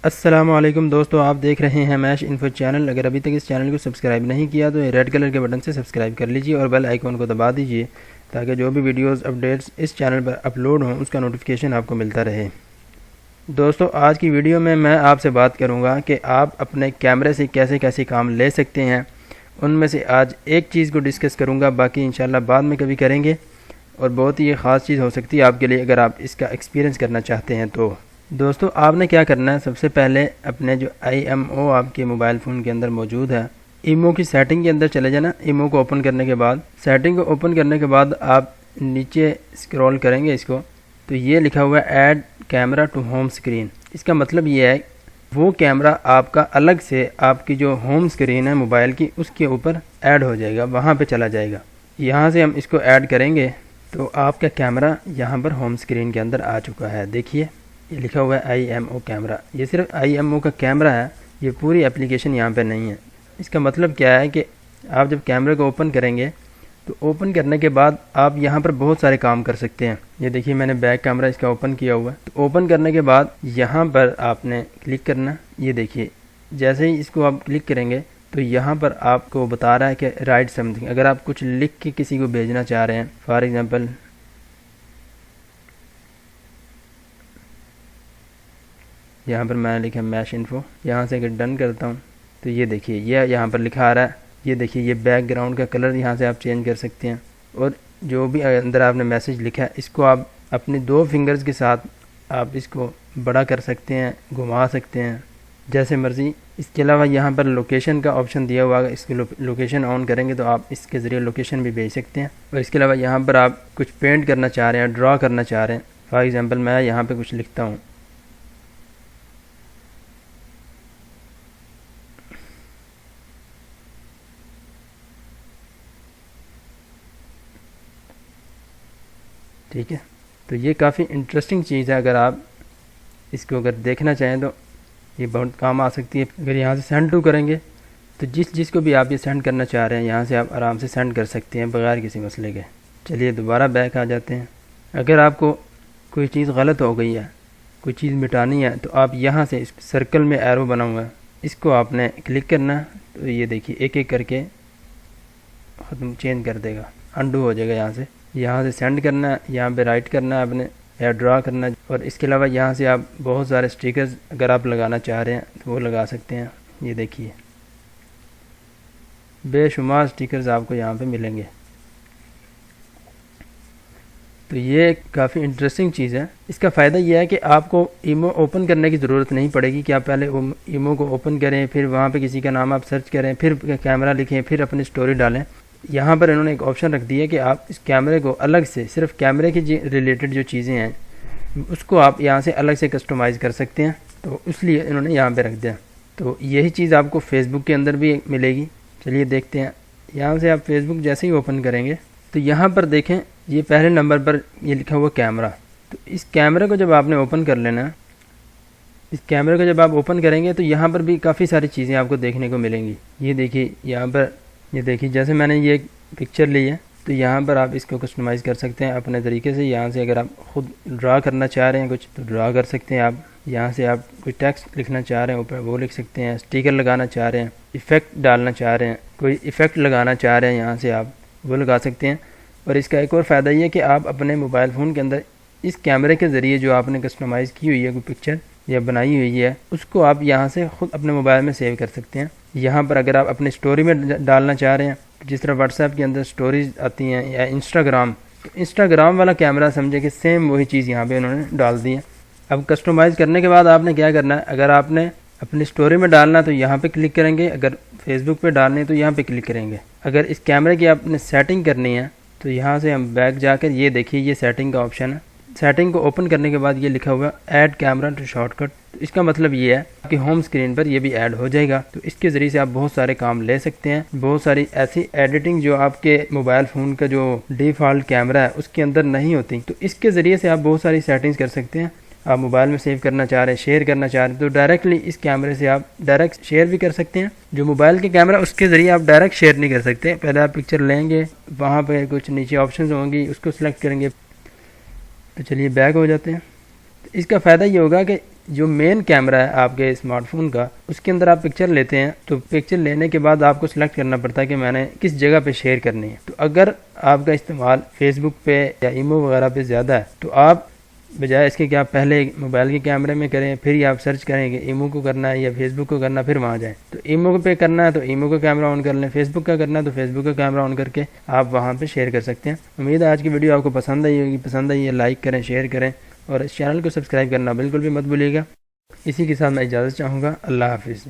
السلام علیکم دوستو، آپ دیکھ رہے ہیں میش انفو چینل۔ اگر ابھی تک اس چینل کو سبسکرائب نہیں کیا تو ریڈ کلر کے بٹن سے سبسکرائب کر لیجئے اور بیل آئیکن کو دبا دیجئے تاکہ جو بھی ویڈیوز اپڈیٹس اس چینل پر اپلوڈ ہوں اس کا نوٹیفیکیشن آپ کو ملتا رہے۔ دوستو، آج کی ویڈیو میں آپ سے بات کروں گا کہ آپ اپنے کیمرے سے کیسے کام لے سکتے ہیں۔ ان میں سے آج ایک چیز کو ڈسکس کروں گا، باقی انشاءاللہ بعد میں کبھی کریں گے، اور بہت ہی خاص چیز ہو سکتی ہے آپ کے لیے اگر آپ اس کا ایکسپیرینس کرنا چاہتے ہیں تو۔ دوستو، آپ نے کیا کرنا ہے، سب سے پہلے اپنے جو IMO آپ کے موبائل فون کے اندر موجود ہے، ایمو کی سیٹنگ کے اندر چلے جانا۔ ایمو کو اوپن کرنے کے بعد، سیٹنگ کو اوپن کرنے کے بعد آپ نیچے اسکرول کریں گے اس کو، تو یہ لکھا ہوا ہے add camera to home screen. اس کا مطلب یہ ہے وہ کیمرہ آپ کا الگ سے آپ کی جو ہوم اسکرین ہے موبائل کی اس کے اوپر ایڈ ہو جائے گا، وہاں پہ چلا جائے گا۔ یہاں سے ہم اس کو ایڈ کریں گے تو آپ کا کیمرہ یہاں پر ہوم اسکرین کے اندر آ چکا ہے۔ دیکھیے یہ لکھا ہوا ہے IMO کیمرہ، یہ صرف IMO کا کیمرہ ہے، یہ پوری اپلیکیشن یہاں پہ نہیں ہے۔ اس کا مطلب کیا ہے کہ آپ جب کیمرے کو اوپن کریں گے تو اوپن کرنے کے بعد آپ یہاں پر بہت سارے کام کر سکتے ہیں۔ یہ دیکھیے میں نے بیک کیمرہ اس کا اوپن کیا ہوا ہے، تو اوپن کرنے کے بعد یہاں پر آپ نے کلک کرنا۔ یہ دیکھیے جیسے ہی اس کو آپ کلک کریں گے تو یہاں پر آپ کو بتا رہا ہے کہ رائٹ سم تھنگ۔ اگر آپ کچھ لکھ کے کسی کو بھیجنا چاہ رہے ہیں، فار ایگزامپل یہاں پر میں نے لکھا میش انفو، یہاں سے اگر ڈن کرتا ہوں تو یہ دیکھیے یہ یہاں پر لکھا آ رہا ہے۔ یہ دیکھیے یہ بیک گراؤنڈ کا کلر یہاں سے آپ چینج کر سکتے ہیں، اور جو بھی اندر آپ نے میسیج لکھا ہے اس کو آپ اپنی 2 فنگرز کے ساتھ آپ اس کو بڑا کر سکتے ہیں، گھما سکتے ہیں جیسے مرضی۔ اس کے علاوہ یہاں پر لوکیشن کا آپشن دیا ہوا ہے، اس کی لوکیشن آن کریں گے تو آپ اس کے ذریعے لوکیشن بھی بھیج سکتے ہیں۔ اور اس کے علاوہ یہاں پر آپ کچھ پینٹ کرنا چاہ رہے ہیں، ڈرا کرنا چاہ رہے ہیں، فار ایگزامپل میں یہاں پہ کچھ لکھتا ہوں، ٹھیک ہے۔ تو یہ کافی انٹرسٹنگ چیز ہے، اگر آپ اس کو اگر دیکھنا چاہیں تو یہ بہت کام آ سکتی ہے۔ اگر یہاں سے سینڈ ٹو کریں گے تو جس کو بھی آپ یہ سینڈ کرنا چاہ رہے ہیں یہاں سے آپ آرام سے سینڈ کر سکتے ہیں بغیر کسی مسئلے کے۔ چلیے دوبارہ بیک آ جاتے ہیں۔ اگر آپ کو کوئی چیز غلط ہو گئی ہے، کوئی چیز مٹانی ہے، تو آپ یہاں سے اس سرکل میں ایرو بنا ہوا ہے، اس کو آپ نے کلک کرنا ہے، تو یہ دیکھیے ایک کر کے ختم چینج کر دے گا، انڈو ہو جائے گا۔ یہاں سے سینڈ کرنا ہے، یہاں پہ رائٹ کرنا ہے آپ نے یا ڈرا کرنا ہے، اور اس کے علاوہ یہاں سے آپ بہت سارے سٹیکرز اگر آپ لگانا چاہ رہے ہیں تو وہ لگا سکتے ہیں۔ یہ دیکھیے بے شمار سٹیکرز آپ کو یہاں پہ ملیں گے۔ تو یہ کافی انٹرسٹنگ چیز ہے۔ اس کا فائدہ یہ ہے کہ آپ کو ایمو اوپن کرنے کی ضرورت نہیں پڑے گی کہ آپ پہلے ایمو کو اوپن کریں، پھر وہاں پہ کسی کا نام آپ سرچ کریں، پھر کیمرہ لکھیں، پھر اپنی سٹوری ڈالیں۔ یہاں پر انہوں نے ایک آپشن رکھ دیا کہ آپ اس کیمرے کو الگ سے، صرف کیمرے کی ریلیٹڈ جو چیزیں ہیں اس کو آپ یہاں سے الگ سے کسٹمائز کر سکتے ہیں، تو اس لیے انہوں نے یہاں پہ رکھ دیا۔ تو یہی چیز آپ کو فیس بک کے اندر بھی ملے گی۔ چلیے دیکھتے ہیں۔ یہاں سے آپ فیس بک جیسے ہی اوپن کریں گے تو یہاں پر دیکھیں یہ پہلے نمبر پر یہ لکھا ہوا کیمرہ۔ تو اس کیمرے کو جب آپ نے اوپن کر لینا، اس کیمرے کو جب آپ اوپن کریں گے تو یہاں پر بھی کافی ساری چیزیں آپ کو دیکھنے کو ملیں گی۔ یہ دیکھیے یہاں پر، یہ دیکھیے جیسے میں نے یہ ایک پکچر لی ہے تو یہاں پر آپ اس کو کسٹمائز کر سکتے ہیں اپنے طریقے سے۔ یہاں سے اگر آپ خود ڈرا کرنا چاہ رہے ہیں کچھ تو ڈرا کر سکتے ہیں آپ۔ یہاں سے آپ کوئی ٹیکسٹ لکھنا چاہ رہے ہیں اوپر وہ لکھ سکتے ہیں، اسٹیکر لگانا چاہ رہے ہیں، ایفیکٹ ڈالنا چاہ رہے ہیں، کوئی ایفیکٹ لگانا چاہ رہے ہیں یہاں سے آپ وہ لگا سکتے ہیں۔ اور اس کا ایک اور فائدہ یہ ہے کہ آپ اپنے موبائل فون کے اندر اس کیمرے کے ذریعے جو آپ نے کسٹمائز کی ہوئی ہے کوئی پکچر یا بنائی ہوئی ہے اس کو آپ یہاں سے خود اپنے موبائل میں سیو کر سکتے ہیں۔ یہاں پر اگر آپ اپنی سٹوری میں ڈالنا چاہ رہے ہیں، جس طرح واٹس ایپ کے اندر سٹوریز آتی ہیں یا انسٹاگرام والا کیمرہ سمجھے کہ سیم وہی چیز یہاں پہ انہوں نے ڈال دی ہے۔ اب کسٹمائز کرنے کے بعد آپ نے کیا کرنا ہے، اگر آپ نے اپنی سٹوری میں ڈالنا تو یہاں پہ کلک کریں گے، اگر فیس بک پہ ڈالنے ہے تو یہاں پہ کلک کریں گے۔ اگر اس کیمرے کی آپ نے سیٹنگ کرنی ہے تو یہاں سے ہم بیک جا کر یہ دیکھیے یہ سیٹنگ کا آپشن ہے۔ سیٹنگ کو اوپن کرنے کے بعد یہ لکھا ہوا add camera to shortcut, تو اس کا مطلب یہ ہے کہ ہوم اسکرین پر یہ بھی ایڈ ہو جائے گا۔ تو اس کے ذریعے سے آپ بہت سارے کام لے سکتے ہیں، بہت ساری ایسی ایڈیٹنگ جو آپ کے موبائل فون کا جو ڈیفالٹ کیمرہ ہے اس کے اندر نہیں ہوتی، تو اس کے ذریعے سے آپ بہت ساری سیٹنگز کر سکتے ہیں۔ آپ موبائل میں سیو کرنا چاہ رہے ہیں، شیئر کرنا چاہ رہے ہیں تو ڈائریکٹلی اس کیمرے سے آپ ڈائریکٹ شیئر بھی کر سکتے ہیں۔ جو موبائل کے کیمرہ اس کے ذریعے آپ ڈائریکٹ شیئر نہیں کر سکتے، پہلے آپ پکچر لیں گے، وہاں پہ کچھ نیچے آپشنز ہوں گی اس کو سلیکٹ کریں گے۔ تو چلیے بیک ہو جاتے ہیں۔ اس کا فائدہ یہ ہوگا کہ جو مین کیمرہ ہے آپ کے اسمارٹ فون کا، اس کے اندر آپ پکچر لیتے ہیں تو پکچر لینے کے بعد آپ کو سلیکٹ کرنا پڑتا ہے کہ میں نے کس جگہ پہ شیئر کرنی ہے۔ تو اگر آپ کا استعمال فیس بک پہ یا ایمو وغیرہ پہ زیادہ ہے تو آپ بجائے اس کے کہ آپ پہلے موبائل کے کیمرے میں کریں، پھر ہی آپ سرچ کریں کہ ایمو کو کرنا ہے یا فیس بک کو کرنا ہے، پھر وہاں جائیں۔ تو ایمو پہ کرنا ہے تو ایمو کا کیمرہ آن کر لیں، فیس بک کا کرنا ہے تو فیس بک کا کیمرہ آن کر کے آپ وہاں پہ شیئر کر سکتے ہیں۔ امید ہے آج کی ویڈیو آپ کو پسند آئی ہوگی، پسند آئی ہے لائک کریں، شیئر کریں اور اس چینل کو سبسکرائب کرنا بالکل بھی مت بھولیے گا۔ اسی کے ساتھ میں اجازت چاہوں گا، اللہ حافظ۔